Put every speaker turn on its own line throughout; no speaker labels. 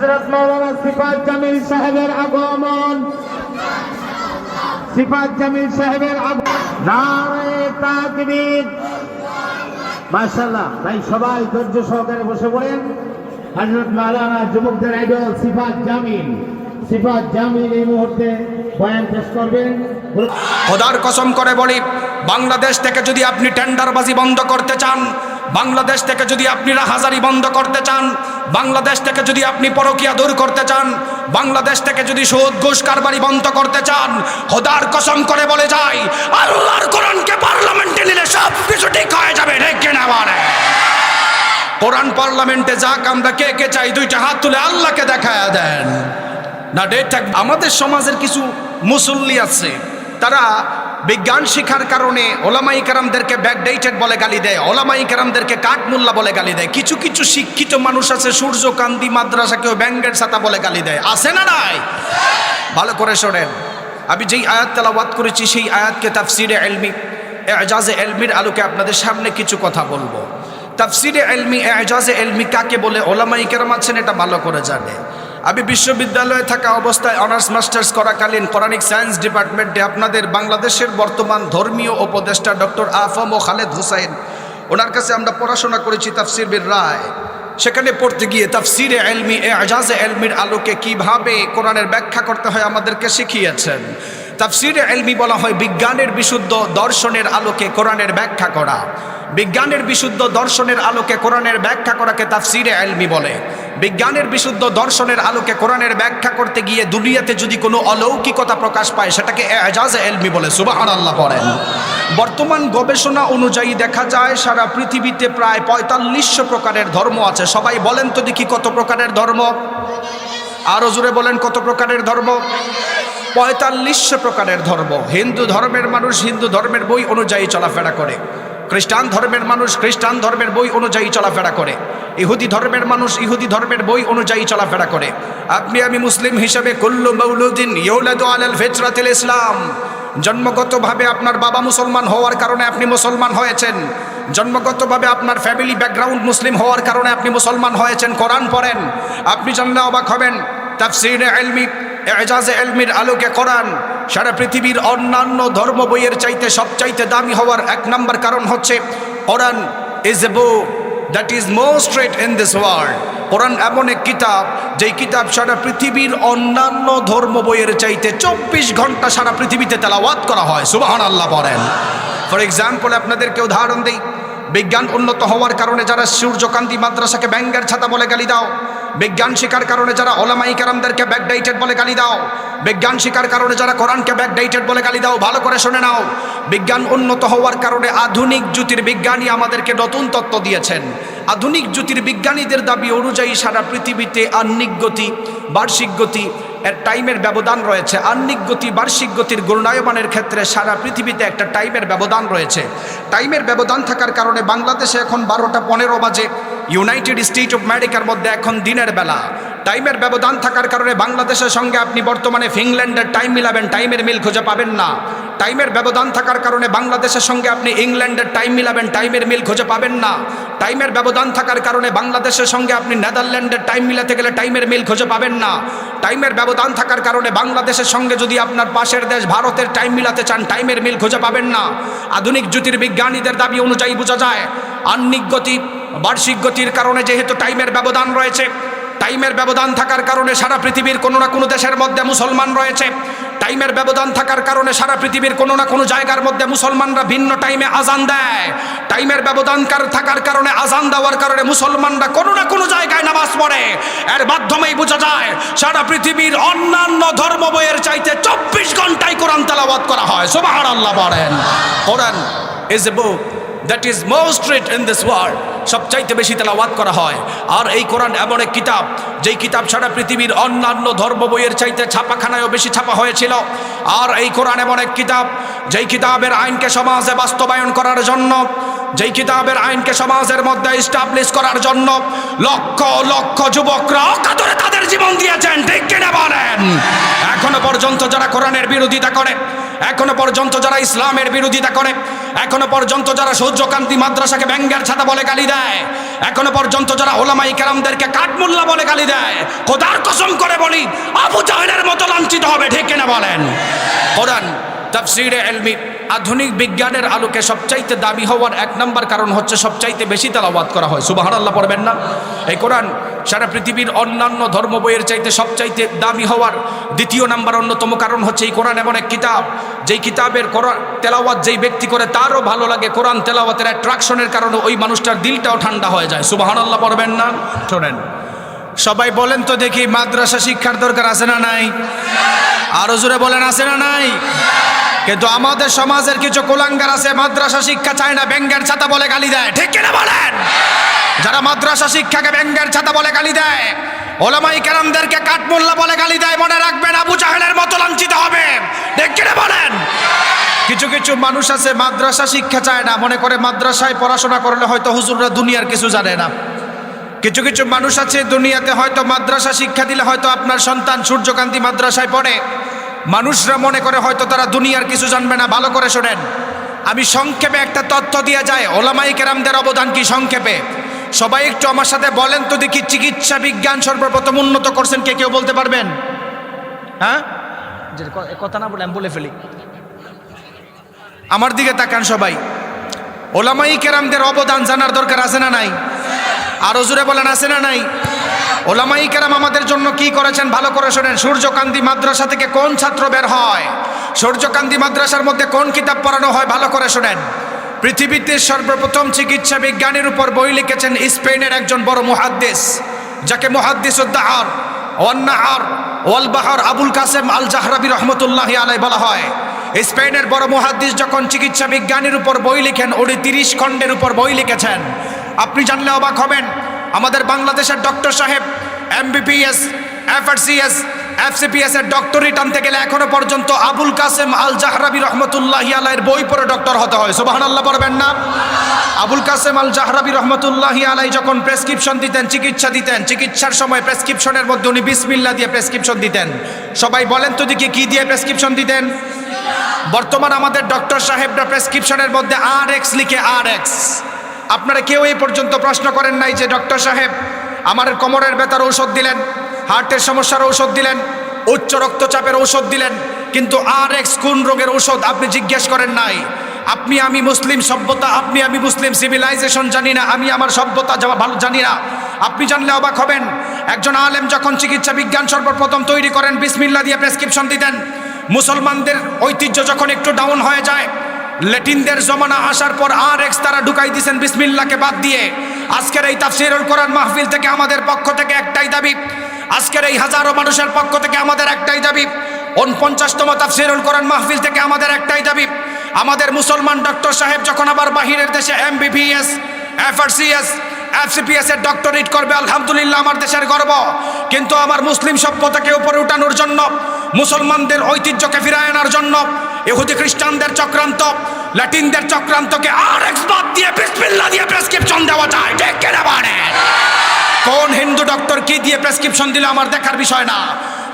হযরত মাওলানা সিফাত জামিল সাহেবের আগমন, সিফাত জামিল সাহেবের আগমন। নারে তাকবীর। মাশাআল্লাহ ভাই, সবাই ধৈর্য সহকারে বসে পড়েন। হযরত মাওলানা যুবকদের আইডল সিফাত জামিল, সিফাত জামিল এই মুহূর্তে বয়ান পেশ করবেন।
খোদার কসম করে বলি, বাংলাদেশ থেকে যদি আপনি টেন্ডারবাজি বন্ধ করতে চান, বাংলাদেশ থেকে যদি আপনি রাহাজারি বন্ধ করতে চান, বাংলাদেশ থেকে যদি আপনি পরকীয়া দূর করতে চান, বাংলাদেশ থেকে যদি সুদ ঘুষ কারবারি বন্ধ করতে চান, খোদার কসম করে বলে যাই, আল্লাহর কোরআনকে পার্লামেন্টে নিলে সব কিছু ঠিক হয়ে যাবে। রেখে না মানে কোরআন পার্লামেন্টে যাক, আমরা কে কে চাই দুইটা হাত তুলে আল্লাহকে দেখায়া দেন না। আমাদের সমাজের কিছু মুসল্লি আছে, তারা বিজ্ঞান শিক্ষার কারণে ওলামাই কেরামদেরকে ব্যাকডেটেড বলে গালি দেয়, ওলামাই কেরামদেরকে কাঠমোল্লা বলে গালি দেয়। কিছু কিছু শিক্ষিত মানুষ আছে সূর্যকান্তি মাদ্রাসাকেও ব্যাঙ্গের ছাতা বলে গালি দেয়, আছে না নাই? ভালো করে শোনেন, আমি যেই আয়াত তেলাওয়াত করেছি সেই আয়াতকে তাফসিরে ইলমি এজাজে ইলমির আলোকে আপনাদের সামনে কিছু কথা বলবো। তাফসিরে ইলমি এজাজে ইলমি কাকে বলে ওলামাই কেরাম আছেন এটা ভালো করে জানে। আমি বিশ্ববিদ্যালয়ে থাকা অবস্থায় অনার্স মাস্টার্স করাকালীন কোরআনিক সায়েন্স ডিপার্টমেন্টে আপনাদের বাংলাদেশের বর্তমান ধর্মীয় উপদেষ্টা ডক্টর আফম ও খালেদ হুসাইন, ওনার কাছে আমরা পড়াশোনা করেছি তাফসির বির রায়। সেখানে পড়তে গিয়ে তাফসিরে ইলমি এজাজে ইলমির আলোকে কিভাবে কোরআনের ব্যাখ্যা করতে হয় আমাদেরকে শিখিয়েছেন। তাফসিরে ইলমি বলা হয় বিজ্ঞানের বিশুদ্ধ দর্শনের আলোকে কোরআনের ব্যাখ্যা করা। বিজ্ঞানের বিশুদ্ধ দর্শনের আলোকে কোরআনের ব্যাখ্যা করাকে তাফসিরে ইলমি বলে। বিজ্ঞানের বিশুদ্ধ দর্শনের আলোকে কোরআনের ব্যাখ্যা করতে গিয়ে দুনিয়াতে যদি কোনো অলৌকিকতা প্রকাশ পায় সেটাকে এজাজে ইলমি বলে। সুবহানাল্লাহ পড়েন। বর্তমান গবেষণা অনুযায়ী দেখা যায় সারা পৃথিবীতে প্রায় ৪৫০০ প্রকারের ধর্ম আছে। সবাই বলেন তো দেখি কত প্রকারের ধর্ম? আরো জোরে বলেন কত প্রকারের ধর্ম? ৪৫০০ প্রকারের ধর্ম। হিন্দু ধর্মের মানুষ হিন্দু ধর্মের বই অনুযায়ী চলাফেরা করে, খ্রিস্টান ধর্মের মানুষ খ্রিস্টান ধর্মের বই অনুযায়ী চলাফেরা করে, ইহুদি ধর্মের মানুষ ইহুদি ধর্মের বই অনুযায়ী চলাফেরা করে। আপনি আমি মুসলিম হিসেবে কুল্লু মাউলুদিন ইউলাদু আলাল ফিতরাতিল ইসলাম, জন্মগতভাবে আপনার বাবা মুসলমান হওয়ার কারণে আপনি মুসলমান হয়েছেন, জন্মগতভাবে আপনার ফ্যামিলি ব্যাকগ্রাউন্ড মুসলিম হওয়ার কারণে আপনি মুসলমান হয়েছেন। কোরআন পড়েন, আপনি জানলে অবাক হবেন। তাফসিরে ইলমি এজাজে ইলমির আলোকে কোরআন সারা পৃথিবীর অন্যান্য ধর্ম বইয়ের চাইতে সবচাইতে দামি হওয়ার এক নম্বর কারণ হচ্ছে Quran is a book that is most read in this world. Quran এমন এক কিতাব যেই কিতাব সারা পৃথিবীর অন্যান্য ধর্ম বইয়ের চাইতে ২৪ ঘন্টা সারা পৃথিবীতে তেলাওয়াত করা হয়। সুবহানাল্লাহ পড়েন। ফর এক্সাম্পল আপনাদেরকে উদাহরণ দিই, বিজ্ঞান উন্নত হওয়ার কারণে যারা সূর্যকান্তি মাদ্রাসাকে ব্যাঙ্গের ছাতা বলে গালি দাও, বিজ্ঞান শিকার কারণে যারা ওলামাই কেরামদেরকে ব্যাকডেটেড বলে গালি দাও, বিজ্ঞান শিকার কারণে যারা কোরআনকে ব্যাকডেটেড বলে গালি দাও, ভালো করে শুনে নাও। বিজ্ঞান উন্নত হওয়ার কারণে আধুনিক জ্যোতির্বিজ্ঞানী আমাদেরকে নতুন তত্ত্ব দিয়েছেন। আধুনিক জ্যোতির্বিজ্ঞানীদের দাবি অনুযায়ী সারা পৃথিবীতে আহ্নিক গতি, বার্ষিক গতি এর টাইমের ব্যবধান রয়েছে। আহ্নিক গতি বার্ষিক গতির ঘূর্ণায়মানের ক্ষেত্রে সারা পৃথিবীতে একটা টাইমের ব্যবধান রয়েছে। টাইমের ব্যবধান থাকার কারণে বাংলাদেশে এখন 12টা 15 বাজে, ইউনাইটেড স্টেট অফ আমেরিকার মধ্যে এখন দিনের বেলা। টাইমের ব্যবধান থাকার কারণে বাংলাদেশের সঙ্গে আপনি বর্তমানে ফিনল্যান্ডের টাইম মিলাবেন, টাইমের মিল খুঁজে পাবেন না। টাইমের ব্যবধান থাকার কারণে বাংলাদেশের সঙ্গে আপনি ইংল্যান্ডের টাইম মিলাবেন, টাইমের মিল খুঁজে পাবেন না। টাইমের ব্যবধান থাকার কারণে বাংলাদেশের সঙ্গে আপনি নেদারল্যান্ডের টাইম মিলাতে গেলে টাইমের মিল খুঁজে পাবেন না। টাইমের ব্যবধান থাকার কারণে বাংলাদেশের সঙ্গে যদি আপনার পাশের দেশ ভারতের টাইম মিলাতে চান টাইমের মিল খুঁজে পাবেন না। আধুনিক জ্যোতির্বিজ্ঞানীদের দাবি অনুযায়ী বোঝা যায় আহ্নিক গতি বার্ষিক গতির কারণে যেহেতু টাইমের ব্যবধান রয়েছে, টাইমের ব্যবধান থাকার কারণে সারা পৃথিবীর কোনো না কোনো দেশের মধ্যে মুসলমান রয়েছে। টাইমের ব্যবধান থাকার কারণে সারা পৃথিবীর কোনো না কোনো জায়গার মধ্যে মুসলমানরা ভিন্ন টাইমে আজান দেয়। টাইমের ব্যবধান থাকার কারণে আজান দেওয়ার কারণে মুসলমানরা কোনো না কোনো জায়গায় নামাজ পড়ে। এর মাধ্যমেই বোঝা যায় সারা পৃথিবীর অন্যান্য ধর্ম বইয়ের চাইতে 24 ঘন্টায় কোরআন তেলাওয়াত করা হয়। সুবহানাল্লাহ পড়েন। Quran is a book that is most read in this world, সবচাইতে বেশি তেলাওয়াত করা হয়। আর এই কোরআন এমন এক কিতাব যেই কিতাব সারা পৃথিবীর অন্যান্য ধর্ম বইয়ের চাইতে ছাপাখানায়ও বেশি ছাপা হয়েছিল। আর এই কোরআন এমন এক কিতাব যেই কিতাবের আইনকে সমাজে বাস্তবায়ন করার জন্য, যেই কিতাবের আইনকে সমাজের মধ্যে এস্টাবলিশ করার জন্য লক্ষ লক্ষ যুবকরা অকাতরে তাদের জীবন দিয়েছেন। ঠিক কিনা বলেন? এখনো পর্যন্ত যারা কোরআনের বিরোধিতা করে, এখনো পর্যন্ত যারা ইসলামের বিরোধিতা করে, এখনো পর্যন্ত যারা সূর্যকান্তি মাদ্রাসাকে ব্যাঙ্গের ছাতা বলে গালি দেয়, এখনো পর্যন্ত যারা ওলামাই কেরামদেরকে কাঠমোল্লা বলে গালি দেয়, খোদার কসম করে বলি আবু জাহেলের মতো লাঞ্ছিত হবে, ঠিক কিনা বলেন? কোরআন তাফসীরে ইলমি আধুনিক বিজ্ঞানের আলোকে সবচাইতে দামি হওয়ার এক নম্বর কারণ হচ্ছে সবচাইতে বেশি তেলাওয়াত করা হয়। সুবহানাল্লাহ পড়বেন না? এই কোরআন সারা পৃথিবীর অন্যান্য ধর্ম বইয়ের চাইতে সবচাইতে দামি হওয়ার দ্বিতীয় নাম্বার অন্যতম কারণ হচ্ছে এই কোরআন এমন এক কিতাব, যেই কিতাবের কোরআন তেলাওয়াত যেই ব্যক্তি করে তারও ভালো লাগে, কোরআন তেলাওয়াতের অ্যাট্রাকশনের কারণে ওই মানুষটার দিলটাও ঠান্ডা হয়ে যায়। সুবহানাল্লাহ পড়বেন না? শোনেন সবাই বলেন তো দেখি, মাদ্রাসা শিক্ষার দরকার আছে না নাই? আরো জোরে বলেন, আছে না নাই? কিন্তু আমাদের সমাজের কিছু কুলাঙ্গার আছে মাদ্রাসা শিক্ষা চায় না, ব্যাঙ্গের ছাতা বলে গালি দেয়, ঠিক কিনা বলেন? যারা মাদ্রাসা শিক্ষাকে ব্যাঙ্গের ছাতা বলে গালি দেয়, ওলামাই কেরামদেরকে কাঠমোল্লা বলে গালি দেয়, মনে রাখবেন আবু জাহেলের মতো লাঞ্ছিত হবে, ঠিক কিনা বলেন? কিছু কিছু মানুষ আছে মাদ্রাসা শিক্ষা চায় না, মনে করে মাদ্রাসায় পড়াশোনা করলে হয়তো হুজুররা দুনিয়ার কিছু জানে না। কিছু কিছু মানুষ আছে দুনিয়াতে হয়তো মাদ্রাসা শিক্ষা দিলে হয়তো আপনার সন্তান সূর্যকান্তি মাদ্রাসায় পড়ে, মানুষরা মনে করে হয়তো তারা দুনিয়ার কিছু জানবে না। ভালো করে শোনেন, আমি সংক্ষেপে একটা তথ্য দিয়ে যাই ওলামাই কেরামদের অবদান কি সংক্ষেপে। সবাই একটু আমার সাথে বলেন তো দেখি, চিকিৎসা বিজ্ঞান সর্বপ্রথম উন্নত করছেন কে? কেউ বলতে পারবেন? হ্যাঁ, যে কথা না বলে আমি বলে ফেলি। আমার দিকে তাকান সবাই, ওলামাই কেরামদের অবদান জানার দরকার আছে না নাই? আরো জোরে বলেন, আছে না নাই? ওলামাই কেরাম আমাদের জন্য কি করেছেন ভালো করে শোনেন। সূর্যকান্তি মাদ্রাসা থেকে কোন ছাত্র বের হয়, সূর্যকান্তি মাদ্রাসার মধ্যে কোন কিতাব পড়ানো হয়, ভালো করে শোনেন। পৃথিবীতে সর্বপ্রথম চিকিৎসা বিজ্ঞানের উপর বই লিখেছেন স্পেনের একজন বড় মুহাদ্দিস, যাকে মুহাদ্দিসুদ্দাহর ওয়ান্নাহার ওয়াল বাহর আবুল কাসেম আল জাহরাবি রহমতুল্লাহি আলাইহি বলা হয়। স্পেনের বড় মুহাদ্দিস যখন চিকিৎসা বিজ্ঞানের উপর বই লিখেন, উনি 30 খণ্ডের উপর বই লিখেছেন। আপনি জানলে অবাক হবেন, আমাদের বাংলাদেশের ডক্টর সাহেব MBBS, FRCS, FCPS এর ডক্টরেট আনতে গেলে এখনো পর্যন্ত আবুল কাসেম আল জাহরাবি রহমতুল্লাহি আলাইহির বই পড়ে ডক্টর হতে হয়। সুবহানাল্লাহ পড়বেন না? আবুল কাসেম আল জাহরাবি রহমতুল্লাহি আলাইহি যখন প্রেসক্রিপশন দিতেন, চিকিৎসা দিতেন, চিকিৎসার সময় প্রেসক্রিপশনের মধ্যে উনি বিসমিল্লাহ দিয়ে প্রেসক্রিপশন দিতেন। সবাই বলেন তো দেখি কি দিয়ে প্রেসক্রিপশন দিতেন? বর্তমান আমাদের ডক্টর সাহেবরা প্রেসক্রিপশনের মধ্যে RX লিখে, RX। আপনারা কেউ এই পর্যন্ত প্রশ্ন করেন নাই যে ডক্টর সাহেব আমার কোমরের ব্যথার ঔষধ দিলেন, হার্টের সমস্যার ঔষধ দিলেন, উচ্চ রক্তচাপের ঔষধ দিলেন, কিন্তু RX কোন রোগের ঔষধ আপনি জিজ্ঞেস করেন নাই? আপনি আমি মুসলিম সভ্যতা, আপনি আমি মুসলিম সিভিলাইজেশন জানি না, আমি আমার সভ্যতা ভালো জানি না। আপনি জানলে অবাক হবেন, একজন আলেম যখন চিকিৎসা বিজ্ঞান সর্বপ্রথম তৈরি করেন, বিসমিল্লাহ দিয়ে প্রেসক্রিপশন দিতেন। মুসলমানদের ঐতিহ্য যখন একটু ডাউন হয়ে যায়, ল্যাটিনদের জমানা আসার পর RX তারা ঢুকাই দিয়েছেন বিসমিল্লাহকে বাদ দিয়ে। আজকের এই তাফসীরুল কোরআন মাহফিল থেকে আমাদের পক্ষ থেকে একটাই দাবি, আজকের এই হাজারো মানুষের পক্ষ থেকে আমাদের একটাই দাবি, 49তম তাফসীরুল কোরআন মাহফিল থেকে আমাদের একটাই দাবি, আমাদের মুসলমান ডক্টর সাহেব যখন আবার বাহিরের দেশে MBBS, FRCS, FCPS এর ডক্টরেট করবে, আলহামদুলিল্লাহ আমার দেশের গর্ব। কিন্তু আমার মুসলিম সভ্যতাকে উপরে উঠানোর জন্য, মুসলমানদের ঐতিহ্যকে ফিরিয়ে আনার জন্য ইহুদি খ্রিস্টানদের চক্রান্ত, ল্যাটিনদের চক্রান্তকে RX বাদ দিয়ে বিসমিল্লাহ দিয়ে প্রেসক্রিপশন দেওয়া যায়, ঠিক কিনা বলেন? কোন হিন্দু ডক্টর কি দিয়ে প্রেসক্রিপশন দিল আমার দেখার বিষয় না,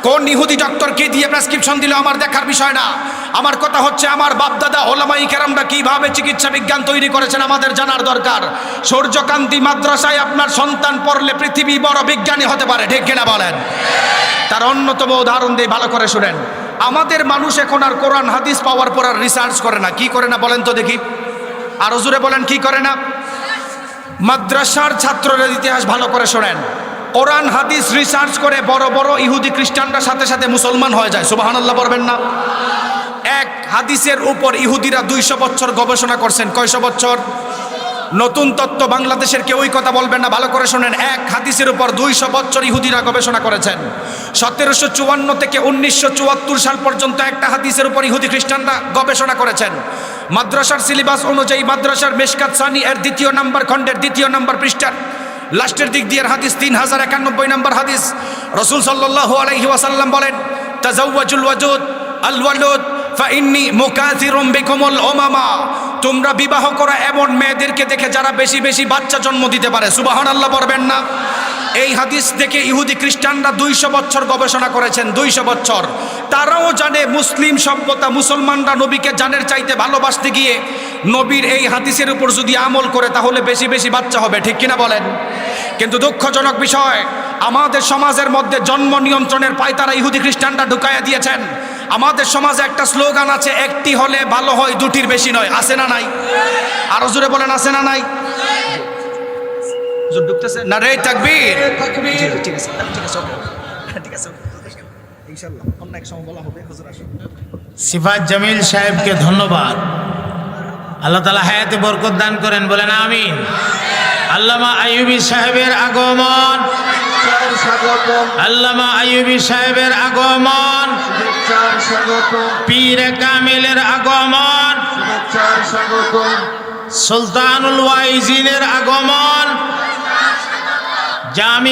কোন ইহুদি ডক্টর কি দিয়ে প্রেসক্রিপশন দিল আমার দেখার বিষয় না। আমার কথা হচ্ছে আমার বাপদাদা ওলামাই কেরামরা কিভাবে চিকিৎসা বিজ্ঞান তৈরি করেছেন আমাদের জানার দরকার। সূর্যকান্তি মাদ্রাসায় আপনার সন্তান পড়লে পৃথিবী বড় বিজ্ঞানী হতে পারে, ঠিক কিনা বলেন? তার অন্যতম উদাহরণ দিয়ে ভালো করে শুনেন। আমাদের মানুষ এখন আর কোরআন হাদিস পাওয়ার পর আর রিসার্চ করে না। কি করে না বলেন তো দেখি? আরো জোরে বলেন, কি করে না? মাদ্রাসার ছাত্রদের ইতিহাস ভালো করে শোনেন। কোরআন হাদিস রিসার্চ করে বড় বড় ইহুদি খ্রিস্টানরা সাথে সাথে মুসলমান হয়ে যায়। সুবহানাল্লাহ পড়বেন না? এক হাদিসের উপর ইহুদিরা 200 বছর গবেষণা করছেন। কয়শো বছর? নতুন তত্ত্ব বাংলাদেশের কেউই কথা বলবেন না, ভালো করে শোনেন। এক হাদিসের উপর 200 বছর ইহুদিরা গবেষণা করেছেন। 1754 থেকে 1974 সাল পর্যন্ত একটা হাদিসের উপর ইহুদি খ্রিস্টানরা গবেষণা করেছেন। মাদ্রাসার সিলেবাস অনুযায়ী মাদ্রাসার মেশকাত সানি এর 2 নম্বর খণ্ডের 2 নম্বর পৃষ্ঠার লাস্টের দিক দিয়ে হাদিস 3091 নম্বর হাদিস, রাসূল সাল্লাল্লাহু আলাইহি ওয়াসাল্লাম বলেন, তাজাওয়াজুল ওয়াজুদ আল ওয়ালুদ ফাইন্নি মুকাথিরুম বিকুমুল উমামা। তোমরা বিবাহ করা এমন মেয়েদেরকে দেখে যারা বেশি বেশি বাচ্চা জন্ম দিতে পারে। সুবহানাল্লাহ পড়বেন না? এই হাদিস দেখে ইহুদি খ্রিস্টানরা 200 বছর গবেষণা করেছেন, 200 বছর। তারাও জানে মুসলিম সভ্যতা, মুসলমানরা নবীকে জানের চাইতে ভালোবাসতে গিয়ে নবীর এই হাদিসের উপর যদি আমল করে তাহলে বেশি বেশি বাচ্চা হবে, ঠিক কিনা বলেন? কিন্তু দুঃখজনক বিষয়, আমাদের সমাজের মধ্যে জন্ম নিয়ন্ত্রণের পায়তারা ইহুদি খ্রিস্টানরা ঢুকাইয়া দিয়েছেন। আমাদের সমাজে একটা স্লোগান আছে, একটি হলে ভালো হয়, দুটির বেশি নয়। আছে না নাই? আরো জোরে বলেন, আছে না নাই? ঢুকতেছে না রে? তাকবীর। ঠিক আছে, ঠিক আছে, ঠিক আছে, ইনশাআল্লাহ অন্য এক সময় বলা হবে। হুজুর আসুন।
সিফাত জামিল সাহেবকে ধন্যবাদ। আল্লাহ তাআলা হায়াতে বরকত দান করেন, বলেন আমিন। আল্লামা আইয়ুবী সাহেবের আগমন, আল্লামা আইয়ুবী সাহেবের আগমন, পীর কামিলের আগমন, সুলতানুল ওয়াইজিনের আগমন, জামি